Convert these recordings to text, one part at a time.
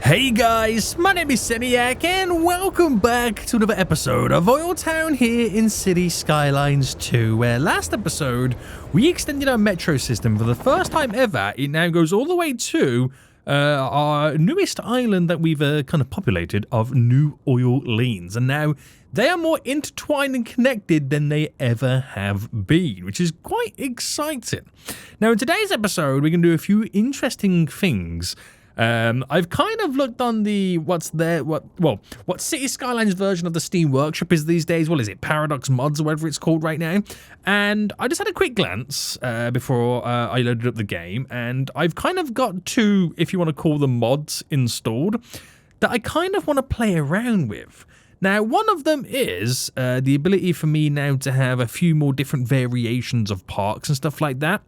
Hey guys, my name is Seniac and welcome back to another episode of OilTown here in City Skylines 2, where last episode we extended our metro system for the first time ever. It now goes all the way to our newest island that we've kind of populated of New Orleans, and now they are more intertwined and connected than they ever have been, which is quite exciting. Now in today's episode we're going to do a few interesting things. I've kind of looked on the what City Skylines version of the Steam Workshop is these days. What is it, Paradox Mods or whatever it's called right now? And I just had a quick glance before I loaded up the game, and I've kind of got two, if you want to call them mods, installed that I kind of want to play around with. Now, one of them is the ability for me now to have a few more different variations of parks and stuff like that.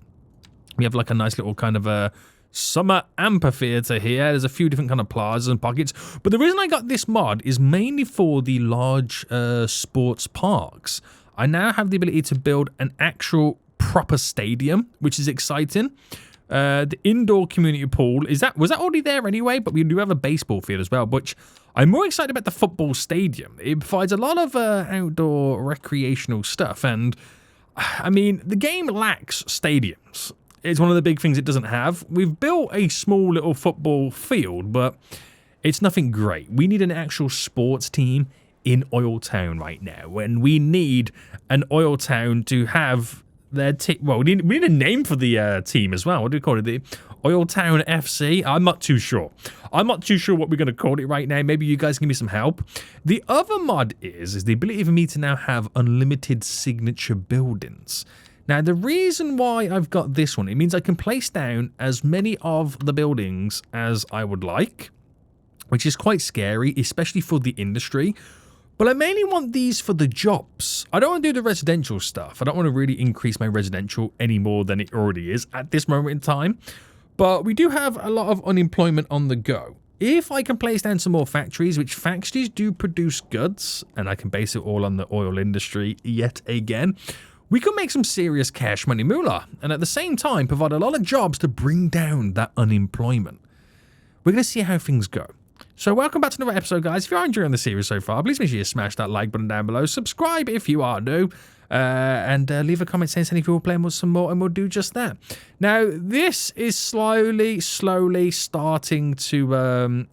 We have like a nice little kind of a summer amphitheater here. There's a few different kind of plazas and pockets, but the reason I got this mod is mainly for the large sports parks. I now have the ability to build an actual proper stadium, which is exciting. The indoor community pool was that already there anyway, but we do have a baseball field as well, which I'm more excited about. The football stadium, it provides a lot of outdoor recreational stuff, and I mean the game lacks stadiums. It's one of the big things it doesn't have. We've built a small little football field, but it's nothing great. We need an actual sports team in OilTown right now, and we need an OilTown to have their team. Well, we need a name for the team as well. What do we call it? The OilTown FC? I'm not too sure. I'm not too sure what we're going to call it right now. Maybe you guys can give me some help. The other mod is the ability for me to now have unlimited signature buildings. Now, the reason why I've got this one, it means I can place down as many of the buildings as I would like, which is quite scary, especially for the industry. But I mainly want these for the jobs. I don't want to do the residential stuff. I don't want to really increase my residential any more than it already is at this moment in time. But we do have a lot of unemployment on the go. If I can place down some more factories, which factories do produce goods, and I can base it all on the oil industry yet again, we could make some serious cash money moolah, and at the same time provide a lot of jobs to bring down that unemployment. We're going to see how things go. So welcome back to another episode, guys. If you are enjoying the series so far, please make sure you smash that like button down below. Subscribe if you are new, and leave a comment saying if you will play with some more, and we'll do just that. Now, this is slowly starting to,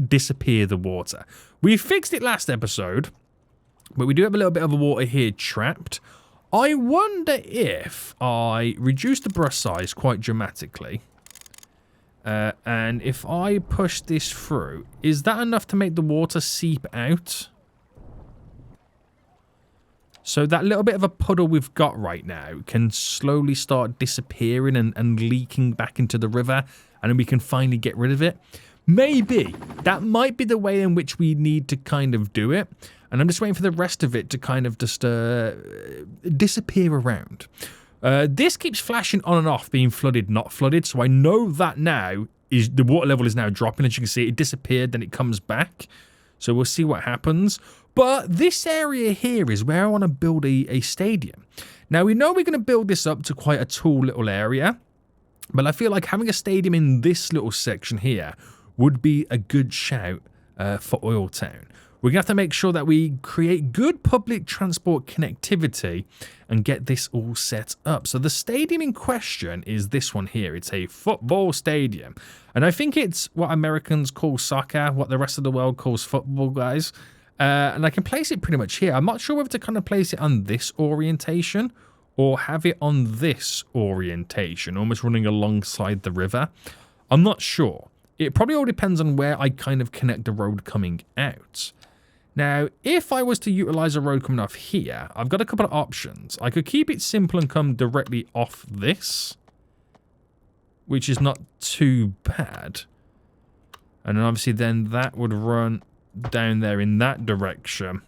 disappear the water. We fixed it last episode, but we do have a little bit of water here trapped. I wonder if I reduce the brush size quite dramatically. And if I push this through, is that enough to make the water seep out? So that little bit of a puddle we've got right now can slowly start disappearing and leaking back into the river, and then we can finally get rid of it. Maybe. That might be the way in which we need to kind of do it. And I'm just waiting for the rest of it to kind of just disappear around. This keeps flashing on and off, being flooded, not flooded. So I know that now is the water level is now dropping. As you can see, it disappeared, then it comes back. So we'll see what happens. But this area here is where I want to build a stadium. Now, we know we're going to build this up to quite a tall little area. But I feel like having a stadium in this little section here would be a good shout for OilTown. We're going to have to make sure that we create good public transport connectivity and get this all set up. So the stadium in question is this one here. It's a football stadium. And I think it's what Americans call soccer, what the rest of the world calls football, guys. And I can place it pretty much here. I'm not sure whether to kind of place it on this orientation or have it on this orientation, almost running alongside the river. I'm not sure. It probably all depends on where I kind of connect the road coming out. Now, if I was to utilize a road coming off here, I've got a couple of options. I could keep it simple and come directly off this, which is not too bad. And then obviously then that would run down there in that direction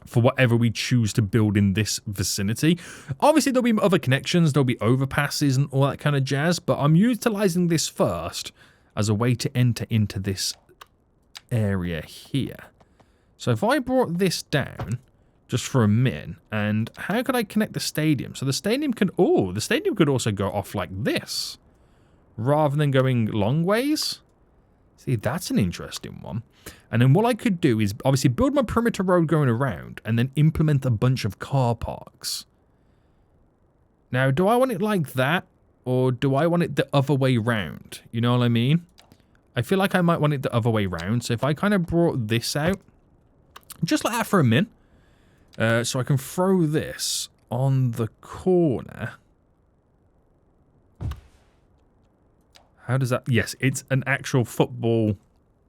for whatever we choose to build in this vicinity. Obviously, there'll be other connections. There'll be overpasses and all that kind of jazz, but I'm utilizing this first as a way to enter into this area here. So if I brought this down just for a min, and how could I connect the stadium? So the stadium could also go off like this rather than going long ways. See, that's an interesting one. And then what I could do is obviously build my perimeter road going around and then implement a bunch of car parks. Now, do I want it like that? Or do I want it the other way round? You know what I mean? I feel like I might want it the other way round. So if I kind of brought this out, just like that for a min. So I can throw this on the corner. How does that... Yes, it's an actual football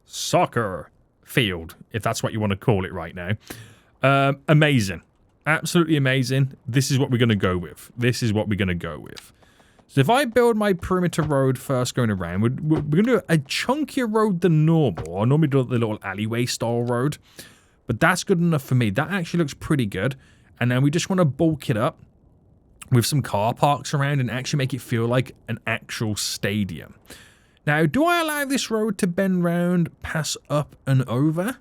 soccer field, if that's what you want to call it right now. Amazing. Absolutely amazing. This is what we're going to go with. This is what we're going to go with. So if I build my perimeter road first going around, we're going to do a chunkier road than normal. I normally do the little alleyway style road. But that's good enough for me. That actually looks pretty good. And then we just want to bulk it up with some car parks around and actually make it feel like an actual stadium. Now, do I allow this road to bend round, pass up and over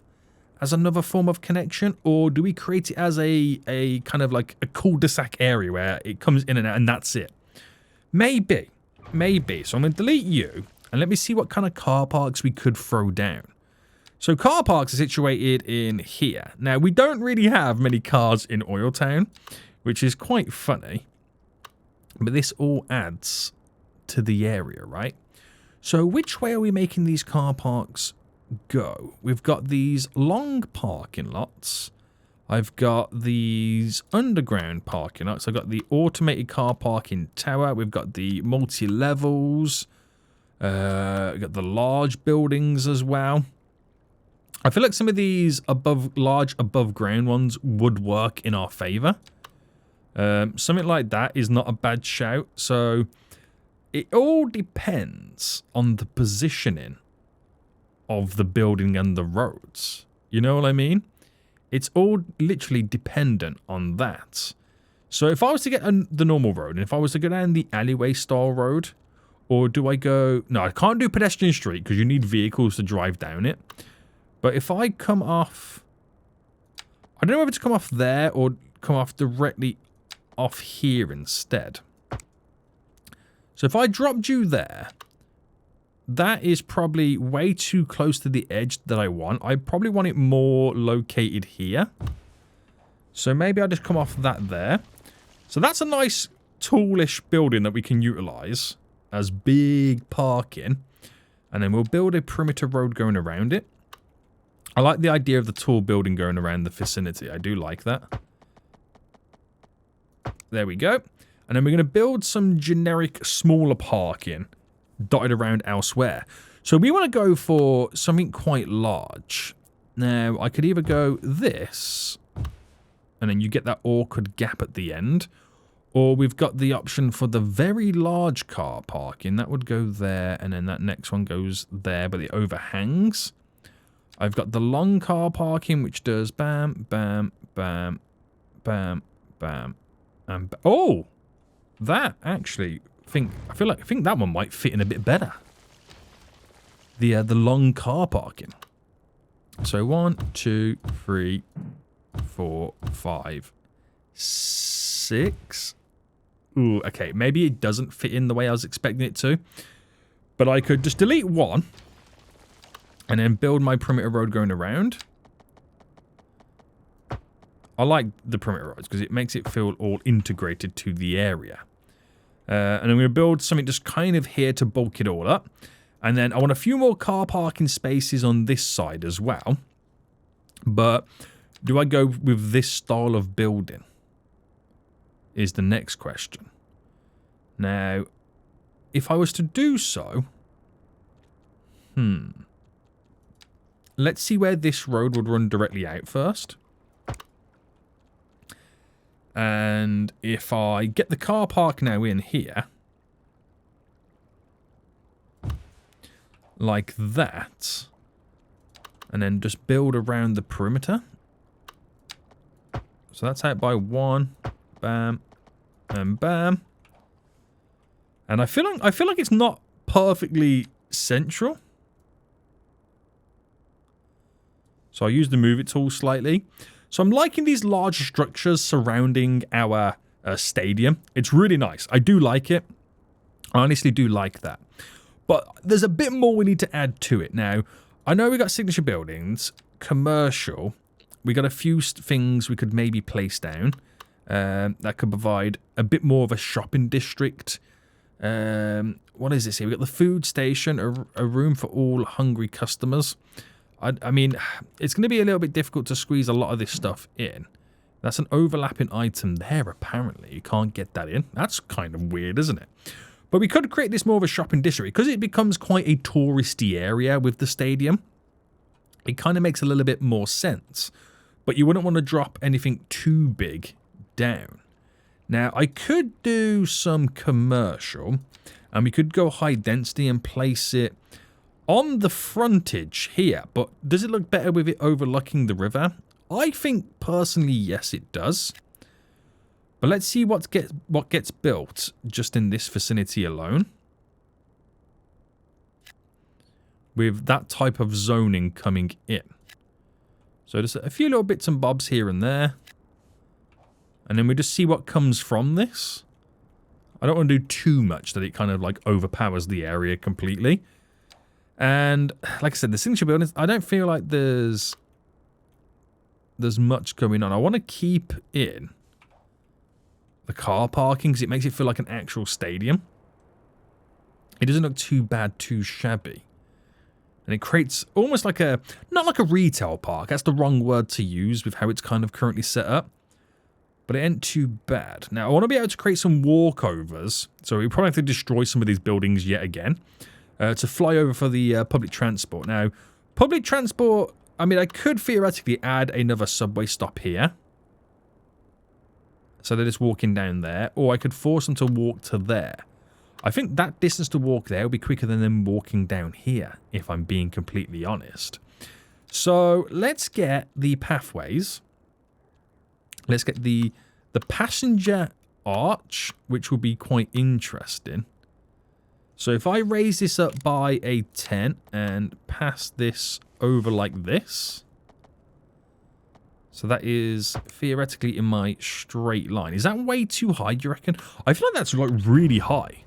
as another form of connection? Or do we create it as a kind of like a cul-de-sac area where it comes in and out and that's it? Maybe. Maybe. So I'm going to delete you and let me see what kind of car parks we could throw down. So car parks are situated in here. Now, we don't really have many cars in OilTown, which is quite funny. But this all adds to the area, right? So which way are we making these car parks go? We've got these long parking lots. I've got these underground parking lots. I've got the automated car parking tower. We've got the multi-levels. We've got the large buildings as well. I feel like some of these large above ground ones would work in our favor. Something like that is not a bad shout. So it all depends on the positioning of the building and the roads. You know what I mean? It's all literally dependent on that. So if I was to get the normal road, and if I was to go down the alleyway style road, or do I go... No, I can't do pedestrian street because you need vehicles to drive down it. But if I come off... I don't know whether to come off there or come off directly off here instead. So if I dropped you there, that is probably way too close to the edge that I want. I probably want it more located here. So maybe I'll just come off that there. So that's a nice tallish building that we can utilize as big parking. And then we'll build a perimeter road going around it. I like the idea of the tall building going around the vicinity. I do like that. There we go. And then we're going to build some generic smaller parking dotted around elsewhere. So we want to go for something quite large. Now, I could either go this, and then you get that awkward gap at the end, or we've got the option for the very large car parking. That would go there, and then that next one goes there, but it overhangs. I've got the long car parking, which does bam, bam, bam, bam, bam, and bam. Oh! That actually... I think that one might fit in a bit better. The long car parking. So 1, 2, 3, 4, 5, 6. Ooh, okay. Maybe it doesn't fit in the way I was expecting it to. But I could just delete one. And then build my perimeter road going around. I like the perimeter roads because it makes it feel all integrated to the area. And I'm going to build something just kind of here to bulk it all up. And then I want a few more car parking spaces on this side as well. But do I go with this style of building? Is the next question. Now, if I was to do so... Let's see where this road would run directly out first. And if I get the car park now in here, like that, and then just build around the perimeter. So that's out by 1, bam, and bam. And I feel like it's not perfectly central. So I use the move it tool slightly. So I'm liking these larger structures surrounding our stadium. It's really nice. I do like it. I honestly do like that. But there's a bit more we need to add to it. Now, I know we got signature buildings, commercial. We got a few things we could maybe place down that could provide a bit more of a shopping district. What is this here? We got the food station, a room for all hungry customers. I mean, it's going to be a little bit difficult to squeeze a lot of this stuff in. That's an overlapping item there, apparently. You can't get that in. That's kind of weird, isn't it? But we could create this more of a shopping district because it becomes quite a touristy area with the stadium. It kind of makes a little bit more sense. But you wouldn't want to drop anything too big down. Now, I could do some commercial. And we could go high density and place it on the frontage here. But does it look better with it overlooking the river? I think, personally, yes, it does. But let's see what gets built just in this vicinity alone. With that type of zoning coming in. So just a few little bits and bobs here and there. And then we just see what comes from this. I don't want to do too much that it kind of like overpowers the area completely. And like I said, the signature buildings, I don't feel like there's much going on. I want to keep in the car parking because it makes it feel like an actual stadium. It doesn't look too bad, too shabby. And it creates almost like a, not like a retail park. That's the wrong word to use with how it's kind of currently set up. But it ain't too bad. Now, I want to be able to create some walkovers. So we probably have to destroy some of these buildings yet again. To fly over for the public transport. Now, public transport, I mean, I could theoretically add another subway stop here. So they're just walking down there. Or I could force them to walk to there. I think that distance to walk there will be quicker than them walking down here, if I'm being completely honest. So let's get the pathways. Let's get the passenger arch, which will be quite interesting. So if I raise this up by a 10 and pass this over like this. So that is theoretically in my straight line. Is that way too high, do you reckon? I feel like that's like really high.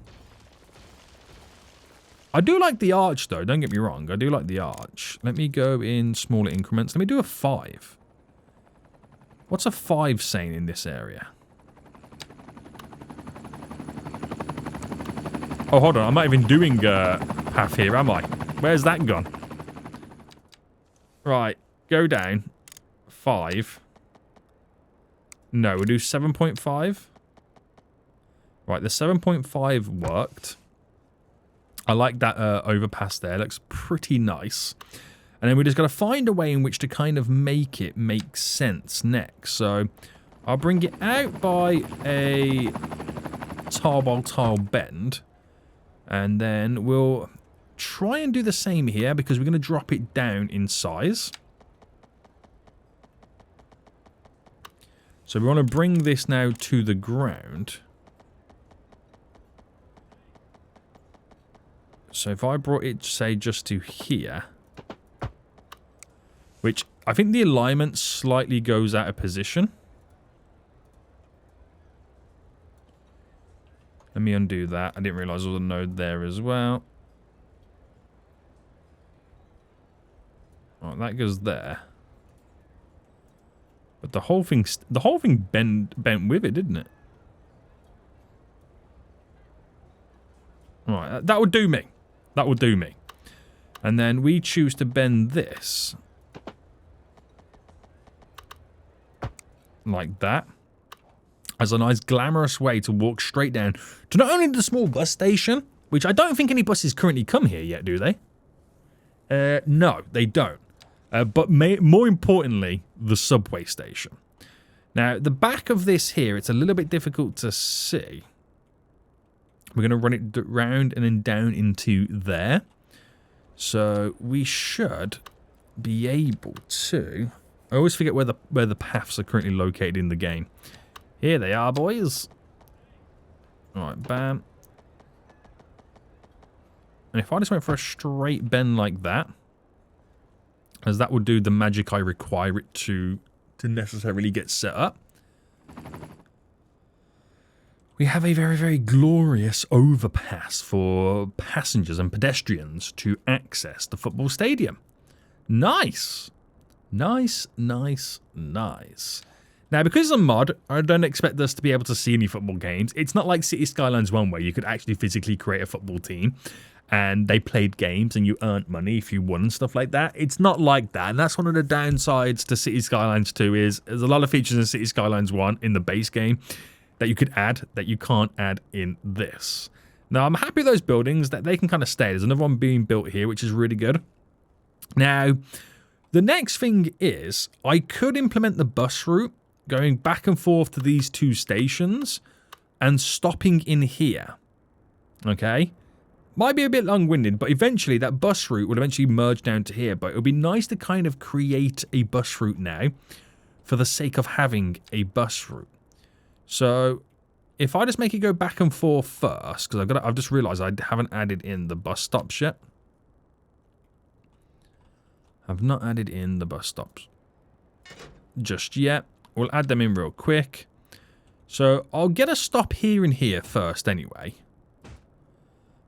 I do like the arch though, don't get me wrong. I do like the arch. Let me go in smaller increments. Let me do a 5. What's a 5 saying in this area? Oh, hold on. I'm not even doing path here, am I? Where's that gone? Right. Go down. 5. No, we'll do 7.5. Right, the 7.5 worked. I like that overpass there. It looks pretty nice. And then we just got to find a way in which to kind of make it make sense next. So I'll bring it out by a tile bend. And then we'll try and do the same here because we're going to drop it down in size. So we want to bring this now to the ground. So if I brought it, say, just to here... Which, I think the alignment slightly goes out of position. Let me undo that. I didn't realize there was a node there as well. Alright, that goes there. But the whole thing bent with it, didn't it? Alright, that would do me. That would do me. And then we choose to bend this. Like that. As a nice glamorous way to walk straight down to not only the small bus station, which I don't think any buses currently come here yet, do they? No, they don't. But more importantly, the subway station. Now, the back of this here, it's a little bit difficult to see. We're going to run it round and then down into there. So we should be able to... I always forget where the paths are currently located in the game. Here they are, boys. Alright, bam. And if I just went for a straight bend like that, as that would do the magic I require it to necessarily get set up. we have a very, very glorious overpass for passengers and pedestrians to access the football stadium. Nice. Nice, nice, nice. Now, because it's a mod, I don't expect us to be able to see any football games. It's not like City Skylines 1 where you could actually physically create a football team and they played games and you earned money if you won and stuff like that. It's not like that. And that's one of the downsides to City Skylines 2 is there's a lot of features in City Skylines 1 in the base game that you could add that you can't add in this. Now, I'm happy with those buildings that they can kind of stay. There's another one being built here, which is really good. Now, the next thing is I could implement the bus route going back and forth to these two stations and stopping in here. Okay? Might be a bit long-winded, but eventually that bus route would eventually merge down to here. But it would be nice to kind of create a bus route now for the sake of having a bus route. So if I just make it go back and forth first, because I've just realised I haven't added in the bus stops yet. I've not added in the bus stops just yet. We'll add them in real quick. So I'll get a stop here and here first anyway.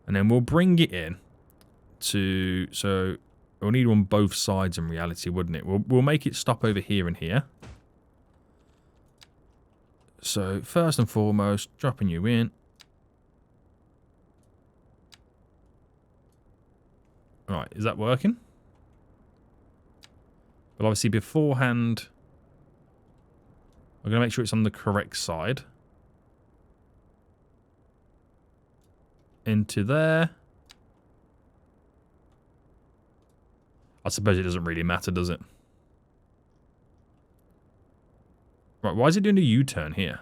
And then we'll bring it in to... So we'll need on both sides in reality, wouldn't it? We'll make it stop over here and here. So first and foremost, dropping you in. Right, is that working? But obviously beforehand, I'm going to make sure it's on the correct side. Into there. I suppose it doesn't really matter, does it? Right, why is it doing a U-turn here?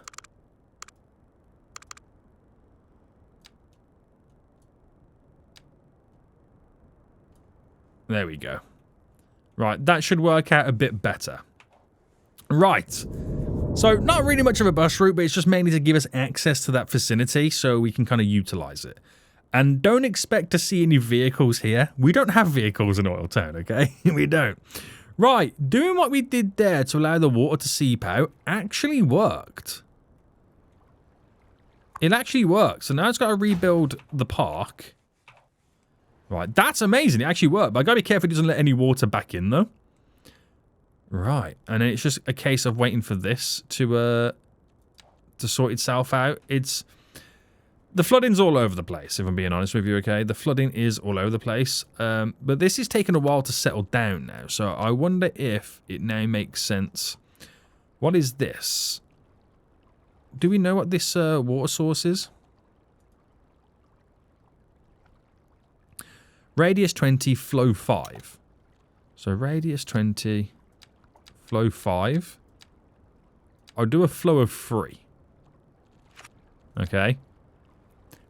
There we go. Right, that should work out a bit better. Right. So, not really much of a bus route, but it's just mainly to give us access to that vicinity so we can kind of utilize it. And don't expect to see any vehicles here. We don't have vehicles in OilTown, okay? We don't. Right, doing what we did there to allow the water to seep out actually worked. It actually works. So now it's got to rebuild the park. Right, that's amazing. It actually worked. But I got to be careful it doesn't let any water back in, though. Right, and then it's just a case of waiting for this to sort itself out. The flooding's all over the place, if I'm being honest with you, okay? The flooding is all over the place. But this is taking a while to settle down now. So I wonder if it now makes sense. What is this? Do we know what this water source is? Radius 20, flow 5. So radius 20, flow 5. I'll do a flow of 3. Okay.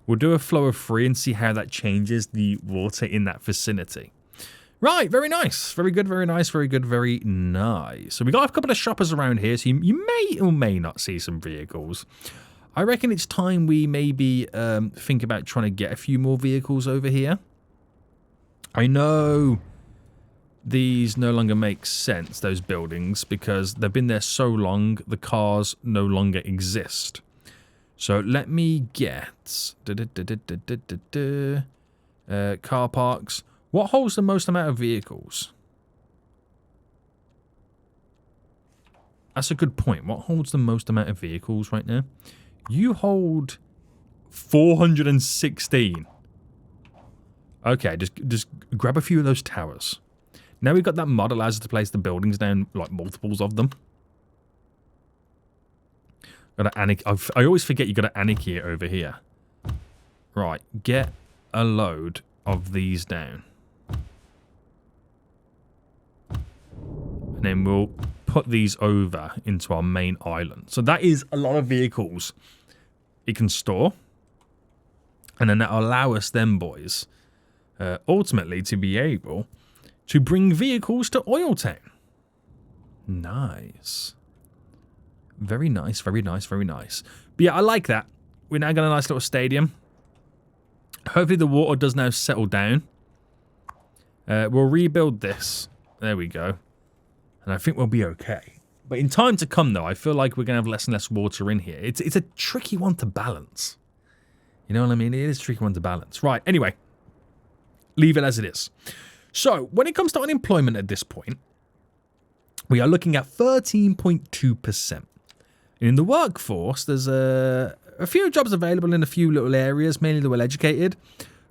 We'll do a flow of 3 and see how that changes the water in that vicinity. Right, very nice. Very good, very nice, very good, very nice. So we got a couple of shoppers around here, so you may or may not see some vehicles. I reckon it's time we maybe think about trying to get a few more vehicles over here. I know these no longer make sense, those buildings, because they've been there so long, the cars no longer exist. So let me get car parks. What holds the most amount of vehicles? That's a good point. What holds the most amount of vehicles right now? You hold 416. Okay, just grab a few of those towers. Now we've got that mod allows us to place the buildings down, like multiples of them. Got to I always forget you got to anarchy it over here. Right, get a load of these down. And then we'll put these over into our main island. So that is a lot of vehicles it can store. And then that'll allow us then, boys, ultimately to be able to bring vehicles to OilTown. Nice. Very nice, very nice, very nice. But yeah, I like that. We're now got a nice little stadium. Hopefully the water does now settle down. We'll rebuild this. There we go. And I think we'll be okay. But in time to come, though, I feel like we're going to have less and less water in here. It's a tricky one to balance. You know what I mean? It is a tricky one to balance. Right, anyway. Leave it as it is. So, when it comes to unemployment at this point, we are looking at 13.2%. In the workforce, there's a few jobs available in a few little areas, mainly the well-educated.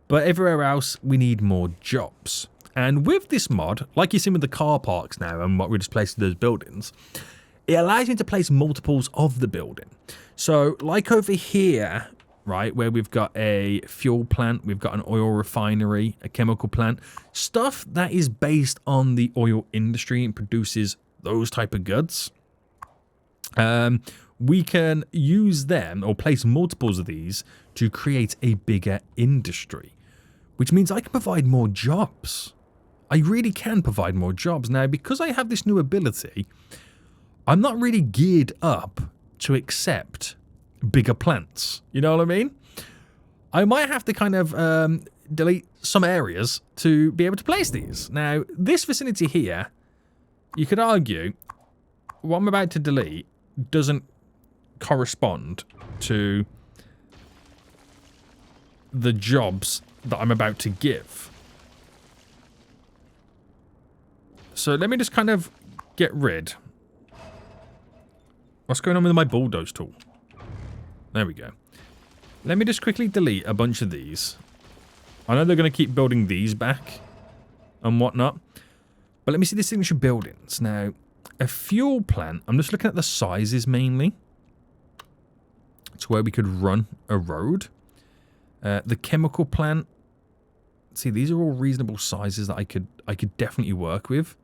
But everywhere else, we need more jobs. And with this mod, like you've seen with the car parks now and what we just placed in those buildings, it allows you to place multiples of the building. So, like over here, right, where we've got a fuel plant, we've got an oil refinery, a chemical plant, stuff that is based on the oil industry and produces those type of goods. We can use them or place multiples of these to create a bigger industry, which means I can provide more jobs. I really can provide more jobs. Now, because I have this new ability, I'm not really geared up to accept bigger plants. You know what I mean? I might have to kind of delete some areas to be able to place these. Now, this vicinity here, you could argue what I'm about to delete doesn't correspond to the jobs that I'm about to give. So let me just kind of get rid. What's going on with my bulldoze tool? There we go. Let me just quickly delete a bunch of these. I know they're going to keep building these back and whatnot. But let me see the signature buildings. Now, a fuel plant, I'm just looking at the sizes mainly. To where we could run a road. The chemical plant. See, these are all reasonable sizes that I could definitely work with.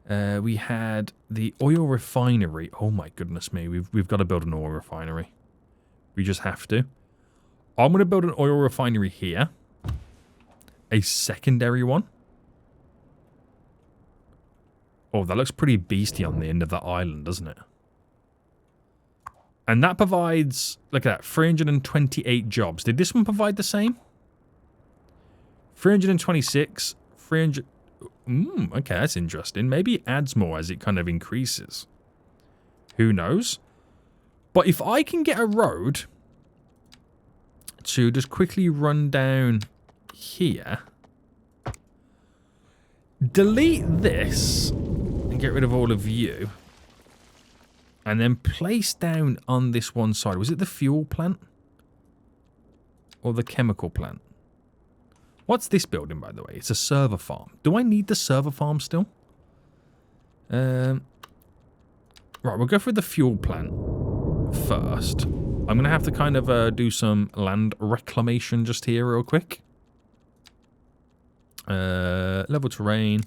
We had the oil refinery. Oh my goodness me, we've got to build an oil refinery. We just have to. I'm going to build an oil refinery here. A secondary one. Oh, that looks pretty beastie on the end of that island, doesn't it? And that provides, look at that, 328 jobs. Did this one provide the same? 326, 300... okay, that's interesting. Maybe it adds more as it kind of increases. Who knows? But if I can get a road to just quickly run down here, delete this and get rid of all of you, and then place down on this one side. Was it the fuel plant? Or the chemical plant? What's this building, by the way? It's a server farm. Do I need the server farm still? Right, we'll go for the fuel plant first. I'm going to have to kind of do some land reclamation just here real quick. Level terrain.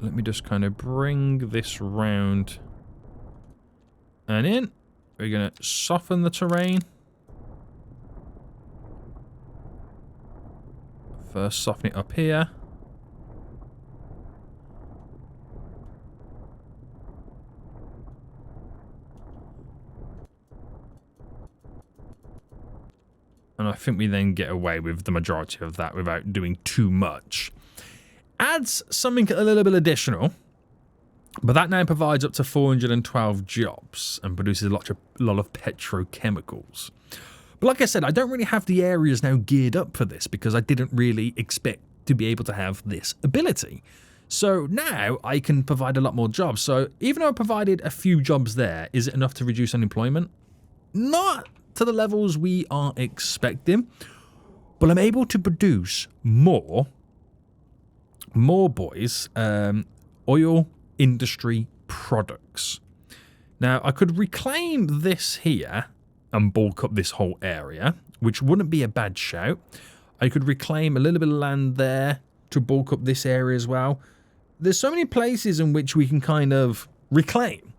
Let me just kind of bring this round and in. We're going to soften the terrain. First, soften it up here. And I think we then get away with the majority of that without doing too much. Adds something a little bit additional. But that now provides up to 412 jobs and produces a lot of petrochemicals. But like I said, I don't really have the areas now geared up for this because I didn't really expect to be able to have this ability. So now I can provide a lot more jobs. So even though I provided a few jobs there, is it enough to reduce unemployment? Not to the levels we are expecting, but I'm able to produce more boys, oil industry products. Now I could reclaim this here and bulk up this whole area, which wouldn't be a bad shout. I could reclaim a little bit of land there to bulk up this area as well. There's so many places in which we can kind of reclaim.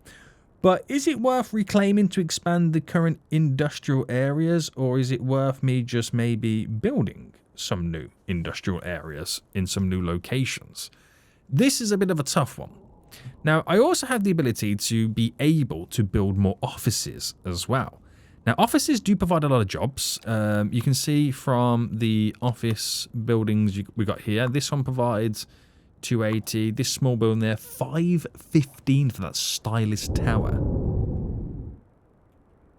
But is it worth reclaiming to expand the current industrial areas, or is it worth me just maybe building some new industrial areas in some new locations? This is a bit of a tough one. Now, I also have the ability to be able to build more offices as well. Now, offices do provide a lot of jobs. You can see from the office buildings we got here, this one provides 280. This small building there, 515 for that stylish tower.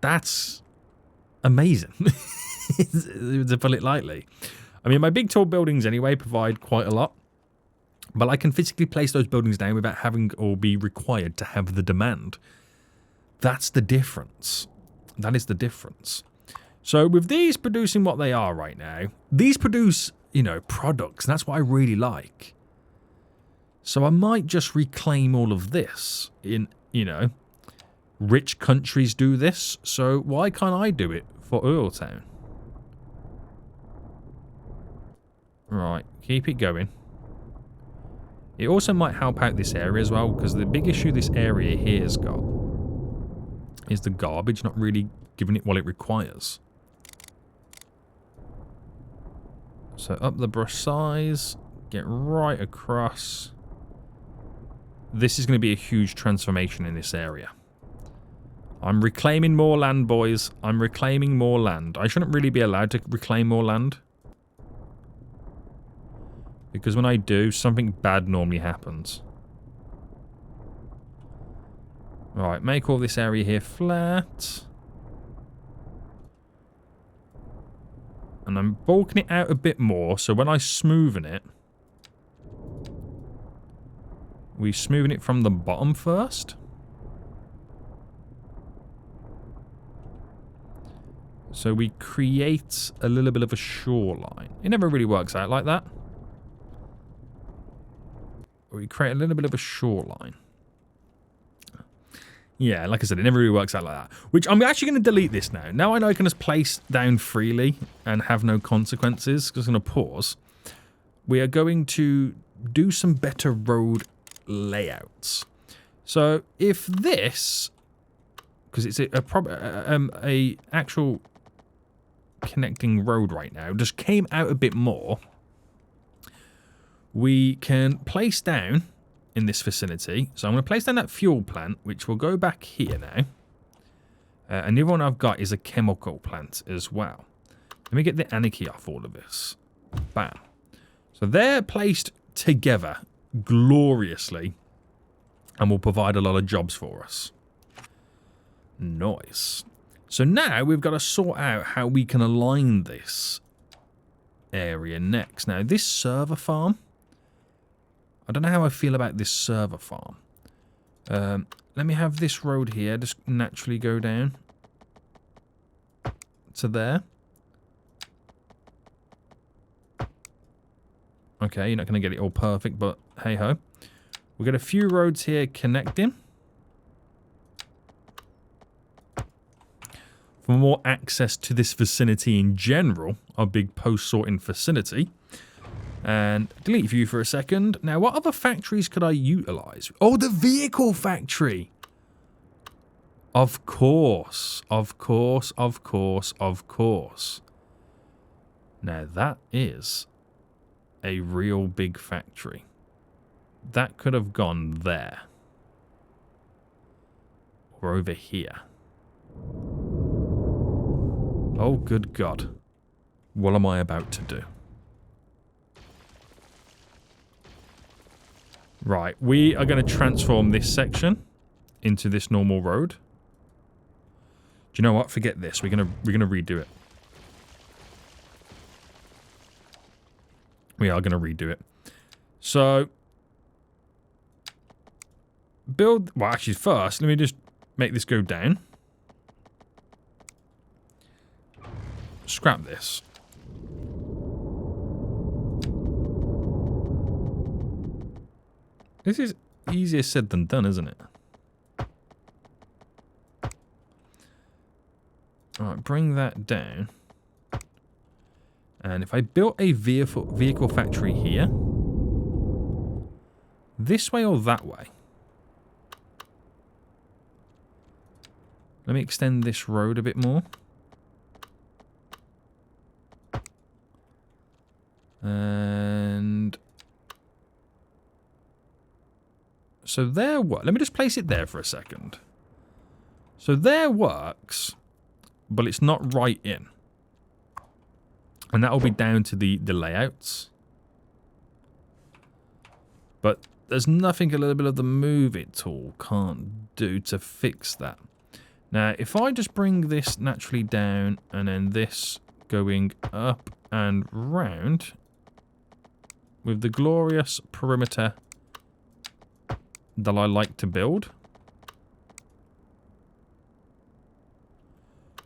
That's amazing, to put it lightly. I mean, my big tall buildings anyway provide quite a lot, but I can physically place those buildings down without having or be required to have the demand. That's the difference. That is the difference. So with these producing what they are right now, these produce, you know, products, and that's what I really like. So I might just reclaim all of this in, you know, rich countries do this, so why can't I do it for OilTown? Right, keep it going. It also might help out this area as well, because the big issue this area here has got is the garbage not really giving it what it requires. So up the brush size, get right across. This is going to be a huge transformation in this area. I'm reclaiming more land, boys. I'm reclaiming more land. I shouldn't really be allowed to reclaim more land, because when I do, something bad normally happens. Right, make all this area here flat. And I'm bulking it out a bit more, so when I smoothen it, we smoothen it from the bottom first. So we create a little bit of a shoreline. It never really works out like that. We create a little bit of a shoreline. Yeah, like I said, it never really works out like that. Which I'm actually going to delete this now. Now I know I can just place down freely and have no consequences. Just going to pause. We are going to do some better road layouts. So if this, because it's a actual connecting road right now, just came out a bit more, we can place down in this vicinity. So I'm going to place down that fuel plant, which will go back here now. And the other one I've got is a chemical plant as well. Let me get the anarchy off all of this. Bam. So they're placed together gloriously and will provide a lot of jobs for us. Nice. So now we've got to sort out how we can align this area next. Now, this server farm, I don't know how I feel about this server farm. Let me have this road here just naturally go down to there. Okay, you're not going to get it all perfect, but hey-ho. We've got a few roads here connecting. For more access to this vicinity in general, our big post-sorting vicinity. And delete view for a second. Now, what other factories could I utilize? Oh, the vehicle factory! Of course. Of course, of course, of course. Now, that is a real big factory. That could have gone there. Or over here. Oh, good God. What am I about to do? Right, we are going to transform this section into this normal road. Do you know what? Forget this. We're gonna redo it. We are going to redo it. So, build... Well, actually, first, let me just make this go down. Scrap this. This is easier said than done, isn't it? Alright, bring that down. And if I built a vehicle factory here, this way or that way? Let me extend this road a bit more. And so there what? Let me just place it there for a second. So there works, but it's not right in. And that will be down to the layouts. But there's nothing a little bit of the move it tool can't do to fix that. Now, if I just bring this naturally down and then this going up and round with the glorious perimeter that I like to build.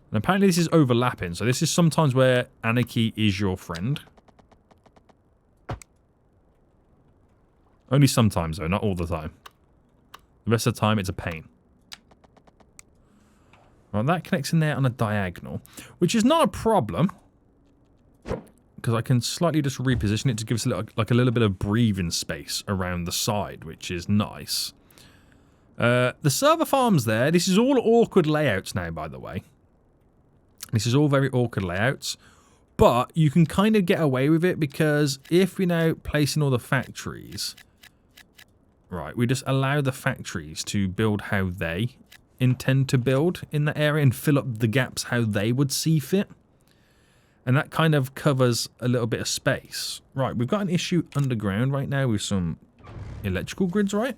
And apparently this is overlapping, so this is sometimes where anarchy is your friend. Only sometimes though, not all the time. The rest of the time it's a pain. Right, that connects in there on a diagonal, which is not a problem. Because I can slightly just reposition it to give us a little bit of breathing space around the side, which is nice. The server farms there, this is all awkward layouts now, by the way. This is all very awkward layouts. But you can kind of get away with it because if we now place in all the factories... Right, we just allow the factories to build how they intend to build in that area and fill up the gaps how they would see fit. And that kind of covers a little bit of space. Right, we've got an issue underground right now with some electrical grids, right?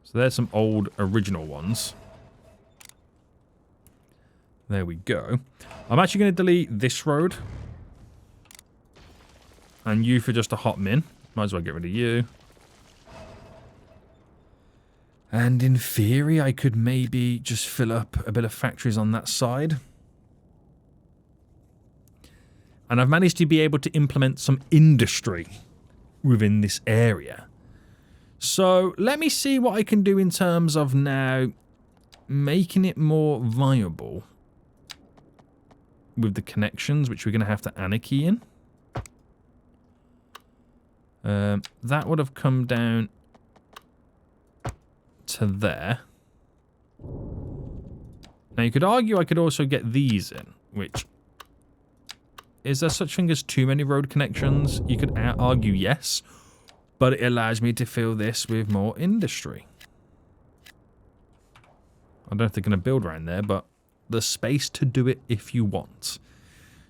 So there's some old original ones. There we go. I'm actually going to delete this road. And you for just a hot min. Might as well get rid of you. And in theory, I could maybe just fill up a bit of factories on that side. And I've managed to be able to implement some industry within this area. So let me see what I can do in terms of now making it more viable with the connections, which we're going to have to anarchy in. That would have come down to there. Now you could argue I could also get these in, which... Is there such thing as too many road connections? You could argue yes, but it allows me to fill this with more industry. I don't know if they're going to build around there, but there's space to do it if you want.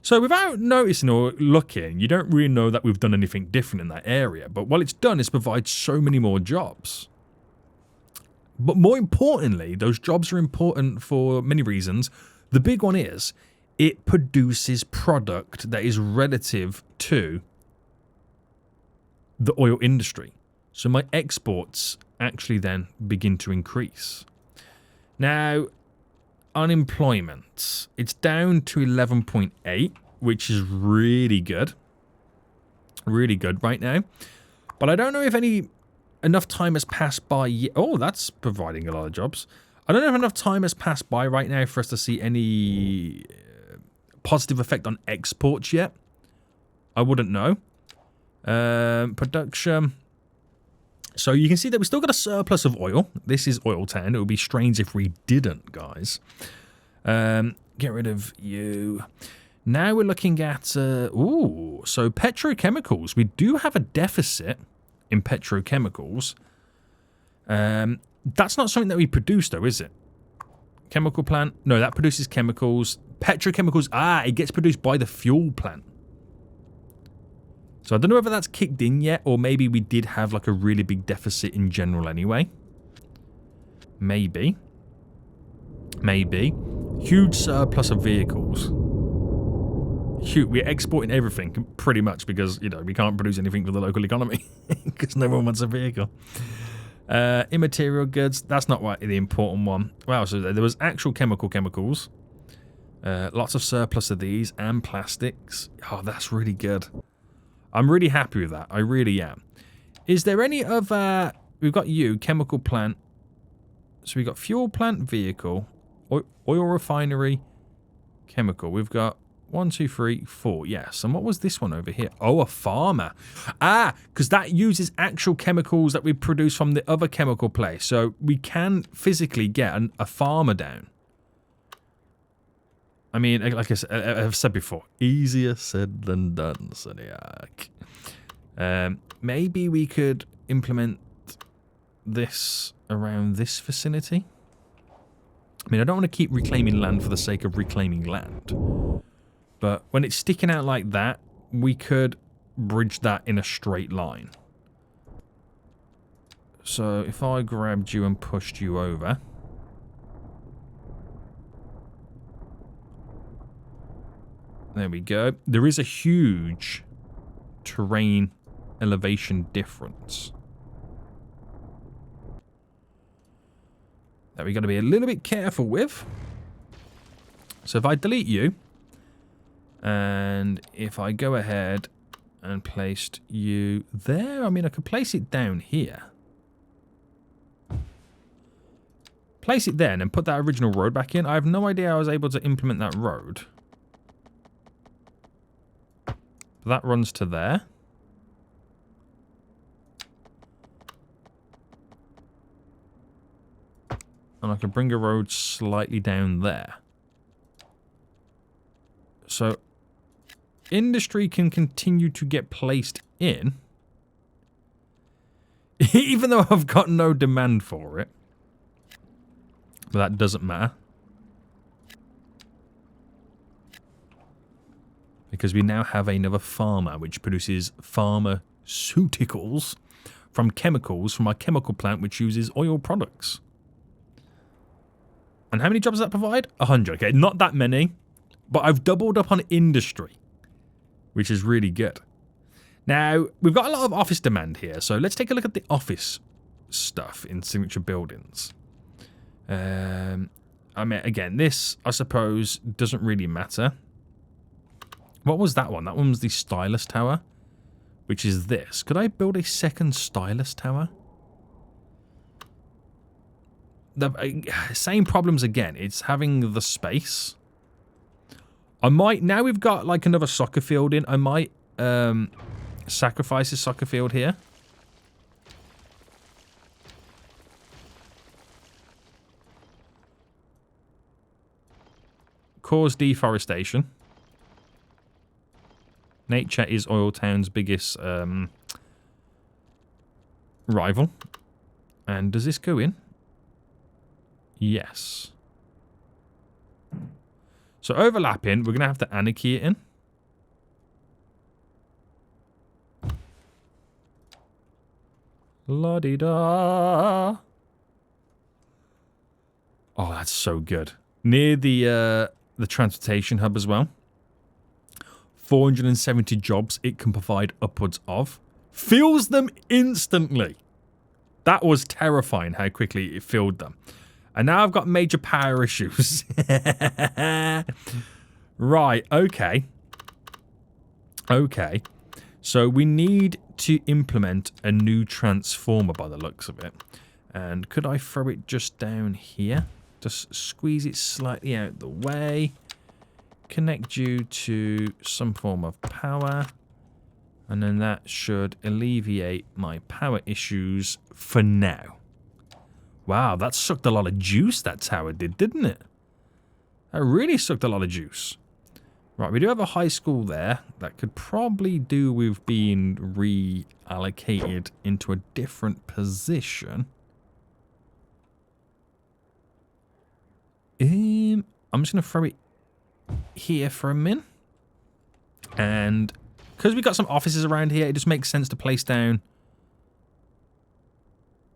So without noticing or looking, you don't really know that we've done anything different in that area. But what it's done is provide so many more jobs. But more importantly, those jobs are important for many reasons. The big one is it produces product that is relative to the oil industry. So my exports actually then begin to increase. Now, unemployment. It's down to 11.8, which is really good. Really good right now. But I don't know if enough time has passed by yet. Oh, that's providing a lot of jobs. I don't know if enough time has passed by right now for us to see any positive effect on exports yet. I wouldn't know. Production. So you can see that we've still got a surplus of oil. This is OilTown. It would be strange if we didn't, guys. Get rid of you. Now we're looking at... so petrochemicals. We do have a deficit in petrochemicals. That's not something that we produce, though, is it? Chemical plant? No, that produces chemicals. Petrochemicals, it gets produced by the fuel plant. So I don't know whether that's kicked in yet, or maybe we did have like a really big deficit in general anyway. Maybe. Maybe. Huge surplus of vehicles. We're exporting everything, pretty much, because, you know, we can't produce anything for the local economy. Because no one wants a vehicle. Immaterial goods, that's not the important one. Wow, so there was actual chemicals. Lots of surplus of these, and plastics. Oh, that's really good. I'm really happy with that. I really am. Is there any other... We've got you, chemical plant. So we've got fuel plant, vehicle, oil refinery, chemical. We've got 1, 2, 3, 4. Yes. And what was this one over here? Oh, a farmer. Because that uses actual chemicals that we produce from the other chemical place. So we can physically get a farmer down. I mean, like I've said before, easier said than done, Seniac. Maybe we could implement this around this vicinity. I mean, I don't want to keep reclaiming land for the sake of reclaiming land. But when it's sticking out like that, we could bridge that in a straight line. So if I grabbed you and pushed you over. There we go. There is a huge terrain elevation difference that we got to be a little bit careful with. So if I delete you, and if I go ahead and placed you there, I mean, I could place it down here. Place it there and then put that original road back in. I have no idea how I was able to implement that road. That runs to there. And I could bring a road slightly down there. So, industry can continue to get placed in. Even though I've got no demand for it. But that doesn't matter. Because we now have another farmer which produces pharmaceuticals from chemicals from our chemical plant which uses oil products. And how many jobs does that provide? 100. Okay, not that many. But I've doubled up on industry, which is really good. Now, we've got a lot of office demand here. So let's take a look at the office stuff in signature buildings. I mean, again, this, I suppose, doesn't really matter. What was that one? That one was the Stylus Tower, which is this. Could I build a second Stylus Tower? The same problems again. It's having the space. I might, now we've got like another soccer field in, I might sacrifice this soccer field here. Cause deforestation. Nature is OilTown's biggest rival. And does this go in? Yes. So overlapping, we're going to have to anarchy it in. La-di-da. Oh, that's so good. Near the transportation hub as well. 470 jobs it can provide upwards of. Fills them instantly. That was terrifying how quickly it filled them. And now I've got major power issues. Right, okay. Okay. So we need to implement a new transformer by the looks of it. And could I throw it just down here? Just squeeze it slightly out the way. Connect you to some form of power. And then that should alleviate my power issues for now. Wow, that sucked a lot of juice, that tower did, didn't it? That really sucked a lot of juice. Right, we do have a high school there that could probably do with being reallocated into a different position. I'm just going to throw it here for a min. And because we've got some offices around here, it just makes sense to place down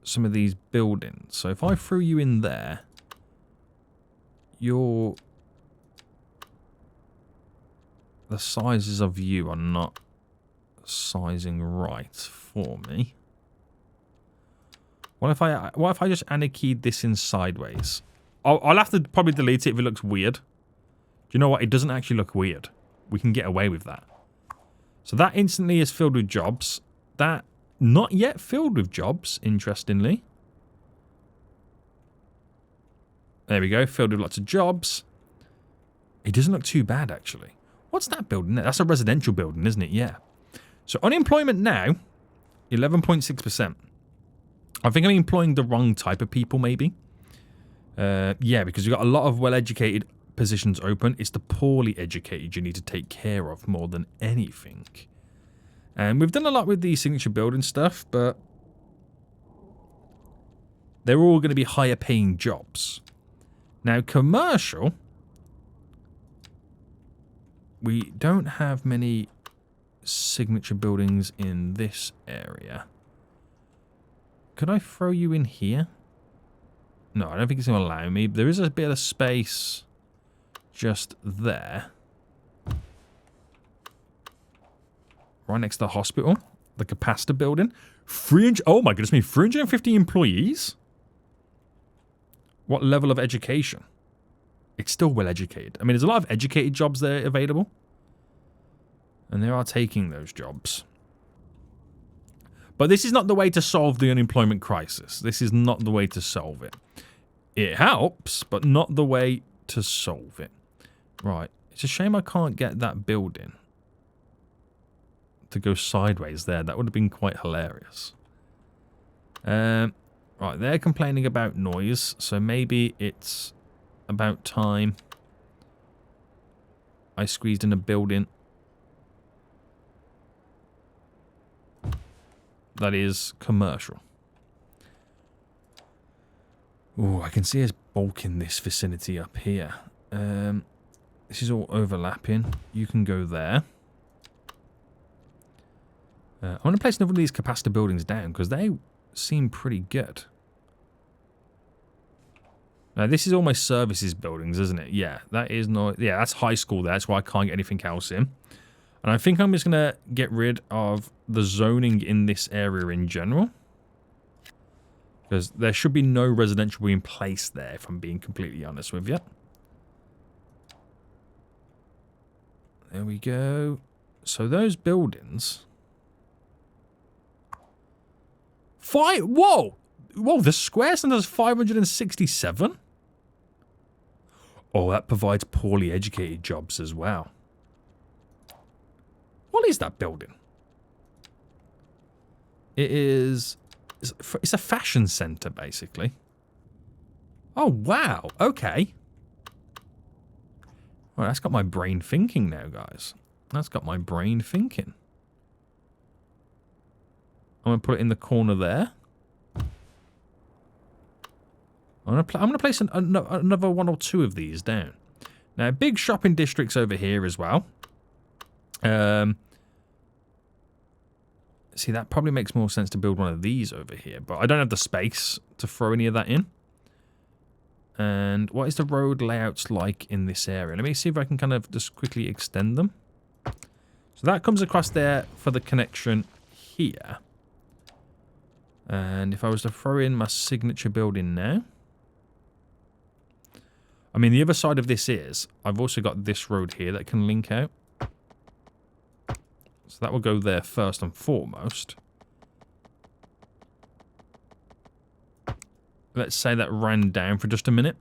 some of these buildings. So if I threw you in there, the sizes of you are not sizing right for me. What if I just anarchied this in sideways? I'll have to probably delete it if it looks weird. Do you know what? It doesn't actually look weird. We can get away with that. So that instantly is filled with jobs. That not yet filled with jobs, interestingly. There we go, filled with lots of jobs. It doesn't look too bad, actually. What's that building there? That's a residential building, isn't it? Yeah. So unemployment now, 11.6%. I think I'm employing the wrong type of people, maybe. Yeah, because you've got a lot of well-educated positions open. It's the poorly educated you need to take care of more than anything. And we've done a lot with the signature building stuff, but they're all going to be higher paying jobs. Now, commercial, we don't have many signature buildings in this area. Could I throw you in here? No, I don't think it's going to allow me. There is a bit of space just there. Right next to the hospital. The capacitor building. 300, oh my goodness me, 350 employees? What level of education? It's still well educated. I mean, there's a lot of educated jobs there available. And they are taking those jobs. But this is not the way to solve the unemployment crisis. This is not the way to solve it. It helps, but not the way to solve it. Right. It's a shame I can't get that building to go sideways there. That would have been quite hilarious. Right, they're complaining about noise, so maybe it's about time I squeezed in a building that is commercial. Oh, I can see us bulking this vicinity up here. This is all overlapping. You can go there. I want to place another one of these capacitor buildings down because they seem pretty good. Now, this is all my services buildings, isn't it? Yeah, that is not... Yeah, that's high school there. That's why I can't get anything else in. And I think I'm just going to get rid of the zoning in this area in general. Because there should be no residential being placed there, if I'm being completely honest with you. There we go. So those buildings... Whoa! Whoa, the square center is 567? Oh, that provides poorly educated jobs as well. What is that building? It's a fashion center, basically. Oh, wow. Okay. Well, that's got my brain thinking now, guys. That's got my brain thinking. I'm going to put it in the corner there. I'm going to place another one or two of these down. Now, big shopping districts over here as well. See, that probably makes more sense to build one of these over here. But I don't have the space to throw any of that in. And what is the road layouts like in this area? Let me see if I can kind of just quickly extend them. So that comes across there for the connection here. And if I was to throw in my signature building now. I mean, the other side of this is, I've also got this road here that can link out. So that will go there first and foremost. Let's say that ran down for just a minute.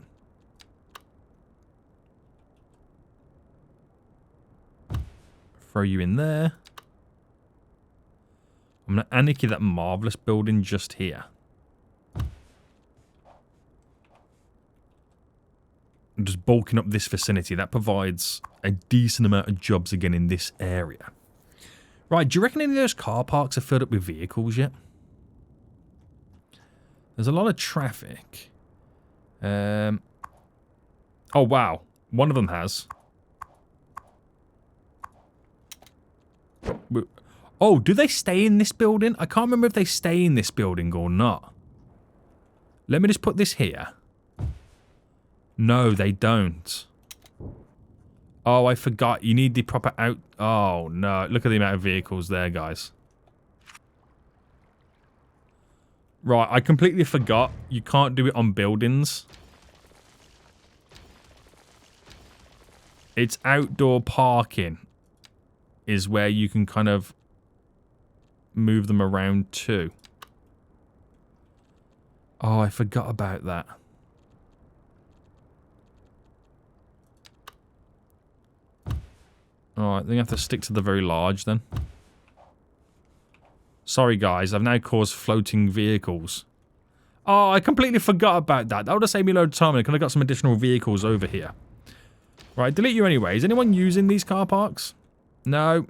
Throw you in there. I'm going to anarchy that marvelous building just here. I'm just bulking up this vicinity. That provides a decent amount of jobs again in this area. Right, do you reckon any of those car parks are filled up with vehicles yet? There's a lot of traffic. Oh, wow. One of them has. Oh, do they stay in this building? I can't remember if they stay in this building or not. Let me just put this here. No, they don't. Oh, I forgot. You need the proper out... Oh, no. Look at the amount of vehicles there, guys. Right, I completely forgot. You can't do it on buildings. It's outdoor parking is where you can kind of move them around too. Oh, I forgot about that. Alright, then you have to stick to the very large then. Sorry guys, I've now caused floating vehicles. Oh, I completely forgot about that. That would have saved me a load of time. I could have got some additional vehicles over here. Right, delete you anyway. Is anyone using these car parks? No.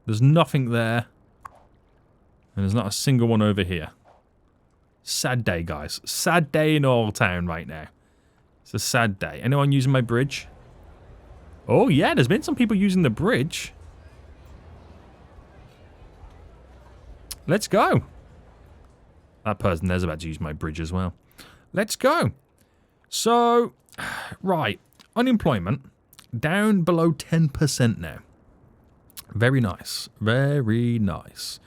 There's nothing there. And there's not a single one over here. Sad day, guys. Sad day in OilTown right now. It's a sad day. Anyone using my bridge? Oh, yeah, there's been some people using the bridge. Let's go. That person there's about to use my bridge as well. Let's go. So, right. Unemployment. Down below 10% now. Very nice. Very nice.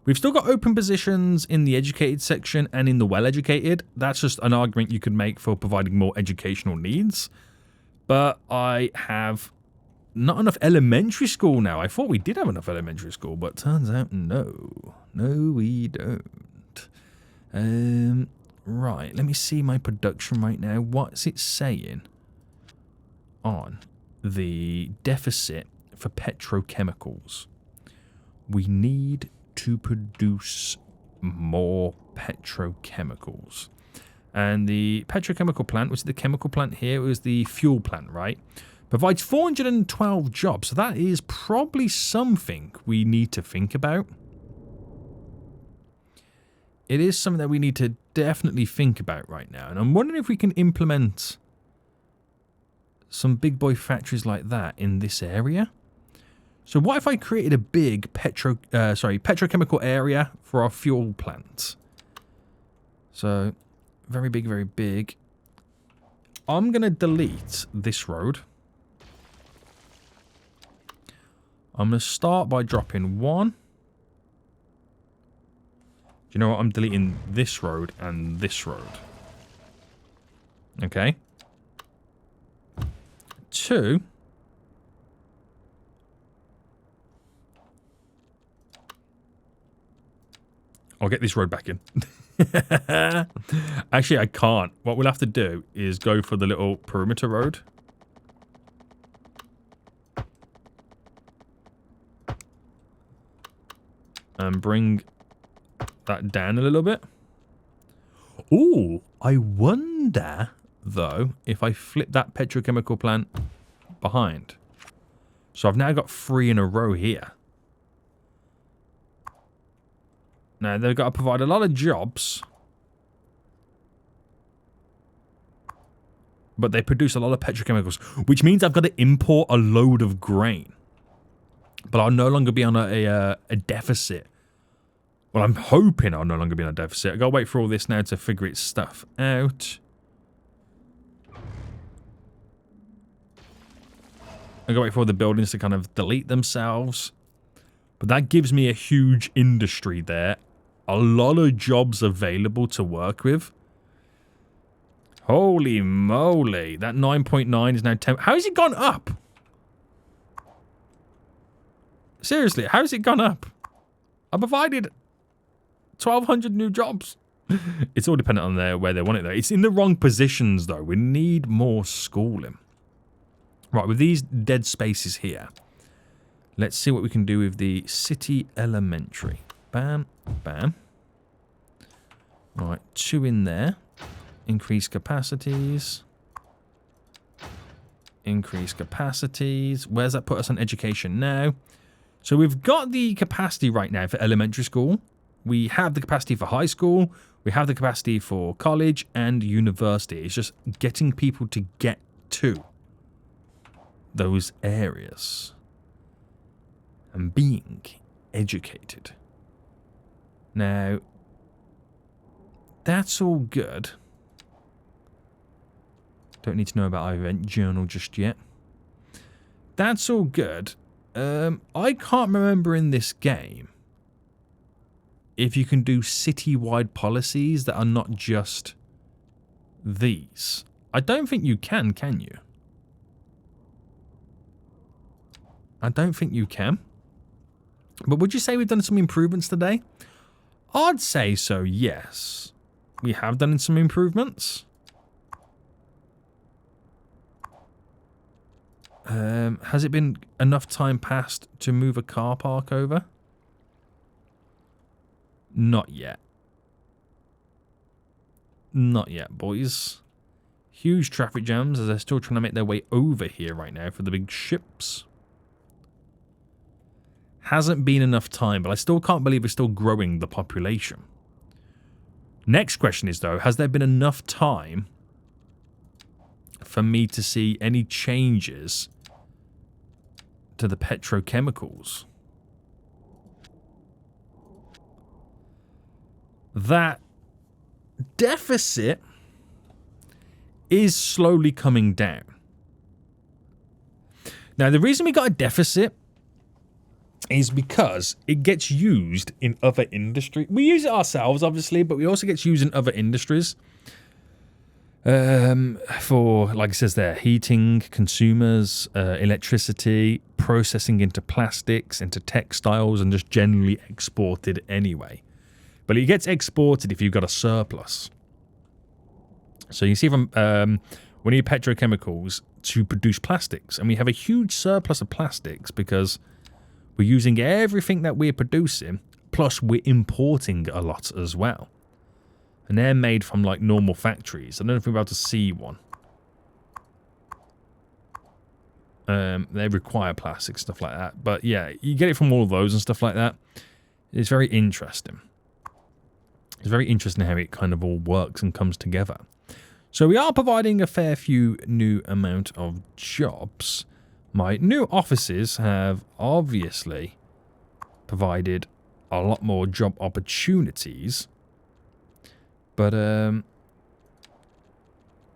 We've still got open positions in the educated section and in the well-educated. That's just an argument you could make for providing more educational needs. But I have not enough elementary school now. I thought we did have enough elementary school, but turns out no. No, we don't. Right, let me see my production right now. What's it saying on the deficit for petrochemicals? We need to produce more petrochemicals. And the petrochemical plant, which is the chemical plant here, was the fuel plant, right? Provides 412 jobs. So that is probably something we need to think about. It is something that we need to definitely think about right now. And I'm wondering if we can implement some big boy factories like that in this area. So what if I created a big petrochemical area for our fuel plant? So very big, very big. I'm going to delete this road. I'm going to start by dropping one. Do you know what? I'm deleting this road and this road. Okay. 2. I'll get this road back in. Actually, I can't. What we'll have to do is go for the little perimeter road. And bring that down a little bit. Ooh, I wonder, though, if I flip that petrochemical plant behind. So I've now got 3 in a row here. Now, they've got to provide a lot of jobs. But they produce a lot of petrochemicals, which means I've got to import a load of grain. But I'll no longer be on a deficit. Well, I'm hoping I'll no longer be on a deficit. I've got to wait for all this now to figure its stuff out. I've got to wait for all the buildings to kind of delete themselves. But that gives me a huge industry there. A lot of jobs available to work with. Holy moly. That 9.9 is now 10. How has it gone up? Seriously, how has it gone up? I provided 1,200 new jobs. It's all dependent on where they want it, though. It's in the wrong positions, though. We need more schooling. Right, with these dead spaces here, let's see what we can do with the city elementary. Bam, bam. Right, 2 in there. Increase capacities. Increase capacities. Where's that put us on education now? So we've got the capacity right now for elementary school. We have the capacity for high school. We have the capacity for college and university. It's just getting people to get to those areas and being educated. Now, that's all good. Don't need to know about our event journal just yet. That's all good. I can't remember in this game if you can do city-wide policies that are not just these. I don't think you can you? I don't think you can. But would you say we've done some improvements today? I'd say so, yes. We have done some improvements. Has it been enough time passed to move a car park over? Not yet. Not yet, boys. Huge traffic jams as they're still trying to make their way over here right now for the big ships. Hasn't been enough time, but I still can't believe we're still growing the population. Next question is, though, has there been enough time for me to see any changes to the petrochemicals? that deficit is slowly coming down. Now, the reason we got a deficit is because it gets used in other industries. We use it ourselves, obviously, but we also get used in other industries. For, like it says there, heating, consumers, electricity, processing into plastics, into textiles, and just generally exported anyway. But it gets exported if you've got a surplus. So you see from we need petrochemicals to produce plastics, and we have a huge surplus of plastics because we're using everything that we're producing, plus we're importing a lot as well. And they're made from like normal factories. I don't know if we're about to see one. They require plastic, stuff like that. But yeah, you get it from all of those and stuff like that. It's very interesting. It's very interesting how it kind of all works and comes together. So we are providing a fair few new amount of jobs. My new offices have obviously provided a lot more job opportunities. But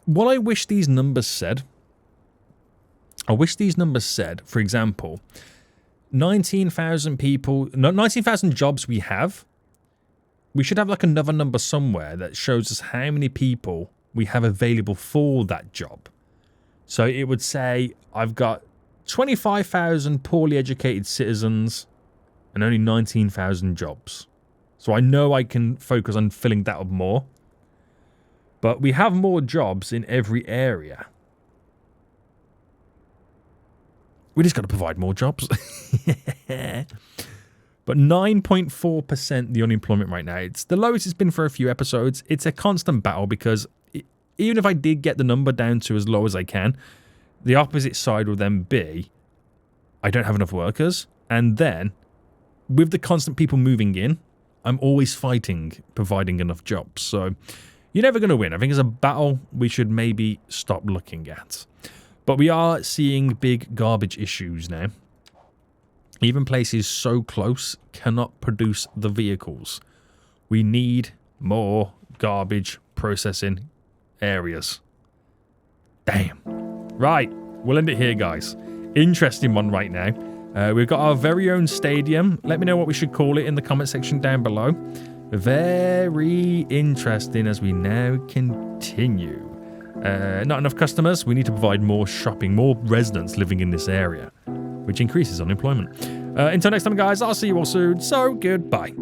what I wish these numbers said, for example, 19,000 people, no, 19,000 jobs we have. We should have like another number somewhere that shows us how many people we have available for that job. So it would say, I've got 25,000 poorly educated citizens and only 19,000 jobs. So I know I can focus on filling that up more. But we have more jobs in every area. We just got to provide more jobs. But 9.4% the unemployment right now. It's the lowest it's been for a few episodes. It's a constant battle because even if I did get the number down to as low as I can, the opposite side will then be I don't have enough workers. And then with the constant people moving in, I'm always fighting providing enough jobs. So you're never going to win. I think it's a battle we should maybe stop looking at. But we are seeing big garbage issues now. Even places so close cannot produce the vehicles. We need more garbage processing areas. Damn. Right. We'll end it here, guys. Interesting one right now. We've got our very own stadium. Let me know what we should call it in the comment section down below. Very interesting as we now continue. Not enough customers. We need to provide more shopping, more residents living in this area, which increases unemployment. Until next time, guys, I'll see you all soon. So, goodbye.